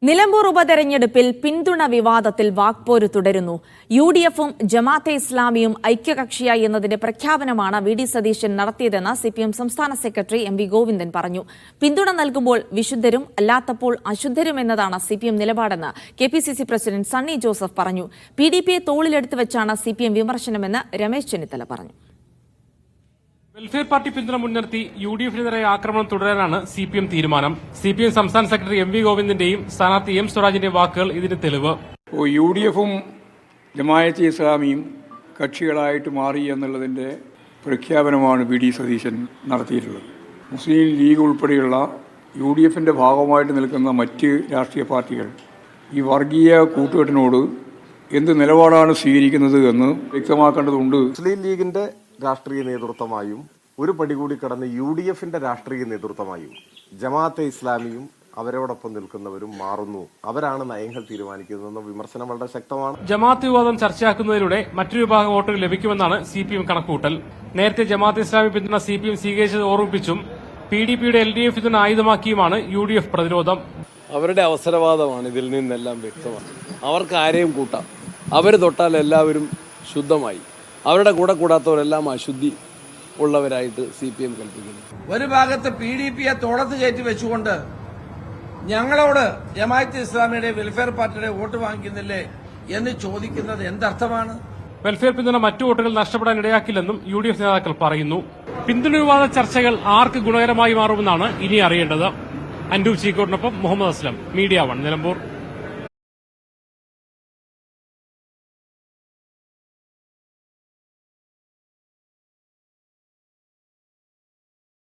നിലമ്പൂർ ഉപതെരഞ്ഞെടുപ്പിൽ പിന്തുണ വിവാദത്തിൽ വാക്പോര് തുടരുന്നു. യുഡിഎഫും ജമാഅത്തെ ഇസ്ലാമിയും ഐക്യകക്ഷിയായി എന്നതിന്റെ പ്രഖ്യാപനമാണ് വി.ഡി. സതീശൻ നടത്തിയതെന്ന് സിപിഎം സംസ്ഥാന സെക്രട്ടറി എം.വി. ഗോവിന്ദൻ പറഞ്ഞു. പിന്തുണ നൽകുമ്പോൾ വിശുദ്ധരും അല്ലാത്തപ്പോൾ അശുദ്ധരും എന്നതാണ് സിപിഎം നിലപാടെന്ന് കെപിസിസി പ്രസിഡന്റ് സണ്ണി ജോസഫ് പറഞ്ഞു. പിഡിപിയെ തോളിലെടുത്ത് വെച്ചാണ് സിപിഎം വിമർശനമെന്ന് രമേശ് ചെന്നിത്തല പറഞ്ഞു. വെൽഫെയർ പാർട്ടി പിന്തുണ മുൻനിർത്തി യുഡിഎഫിനെതിരെ ആക്രമണം തുടരാനാണ് സിപിഎം തീരുമാനം. സിപിഎം സംസ്ഥാന സെക്രട്ടറി എം.വി. ഗോവിന്ദന്റെയും സ്ഥാനാർത്ഥി എം സ്വരാജിന്റെയും വാക്കുകൾ ഇതിന് തെളിവ്. യുഡിഎഫും ജമാഅത്തെ ഇസ്ലാമിയും കക്ഷികളായിട്ട് മാറി എന്നുള്ളതിന്റെ പ്രഖ്യാപനമാണ് വി.ഡി. സതീശൻ നടത്തിയിട്ടുള്ളത്. മുസ്ലിം ലീഗ് ഉൾപ്പെടെയുള്ള യുഡിഎഫിന്റെ ഭാഗമായിട്ട് നിൽക്കുന്ന മറ്റ് രാഷ്ട്രീയ പാർട്ടികൾ ഈ വർഗീയ കൂട്ടുകെട്ടിനോട് എന്ത് നിലപാടാണ് സ്വീകരിക്കുന്നത് എന്ന് വ്യക്തമാക്കേണ്ടതുണ്ട്. മുസ്ലിം ലീഗിന്റെ രാഷ്ട്രീയ നേതൃത്വമായും ഒരു പടി കൂടി കടന്ന് യുഡിഎഫിന്റെ രാഷ്ട്രീയ നേതൃത്വമായും ജമാഅത്തെ ഇസ്ലാമിയും അവരോടൊപ്പം നിൽക്കുന്നവരും മാറുന്നു. അവരാണ് നയങ്ങൾ തീരുമാനിക്കുന്നതെന്ന വിമർശനം വളരെ ശക്തമാണ്. ജമാഅത്ത് വിവാദം ചർച്ചയാക്കുന്നതിലൂടെ മറ്റൊരു വിഭാഗം വോട്ടുകൾ ലഭിക്കുമെന്നാണ് സിപിഎം കണക്കുകൂട്ടൽ. നേരത്തെ ജമാഅത്തെ ഇസ്ലാമി പിന്തുണ സിപിഎം സ്വീകരിച്ചത് ഓർമ്മിപ്പിച്ചും പിഡിപിയുടെ എൽഡിഎഫ് പിന്തുണ ആയുധമാക്കിയുമാണ് യുഡിഎഫ് പ്രതിരോധം. അവരുടെ അവസരവാദമാണ് ഇതിൽ നിന്നെല്ലാം വ്യക്തമാണ്. അവർക്ക് ആരെയും കൂട്ടാം. അവർ തൊട്ടാൽ എല്ലാവരും ശുദ്ധമായി, അവരുടെ കൂടെ കൂടാത്തവരെല്ലാം അശുദ്ധി ഉള്ളവരായിട്ട് സിപിഎം കൽപ്പിക്കുന്നു. ഒരു ഭാഗത്ത് പിഡിപിയെ തോളത്ത് കയറ്റി വെച്ചുകൊണ്ട് ഞങ്ങളോട് ജമാഅത്തെ ഇസ്ലാമിയുടെ വെൽഫെയർ പാർട്ടിയുടെ വോട്ട് വാങ്ങിക്കുന്നില്ലേ എന്ന് ചോദിക്കുന്നത് എന്തർത്ഥമാണ്? വെൽഫെയർ പിന്തുണ മറ്റു വോട്ടുകൾ നഷ്ടപ്പെടാൻ ഇടയാക്കില്ലെന്നും യുഡിഎഫ് നേതാക്കൾ പറയുന്നു. പിന്തുണ വിവാദ ചർച്ചകൾ ആർക്ക് ഗുണകരമായി മാറുമെന്നാണ് ഇനി അറിയേണ്ടത്. അൻഡു ചീക്കോട്ടിനൊപ്പം മുഹമ്മദ് അസ്ലം, മീഡിയ 1 നിലമ്പൂർ.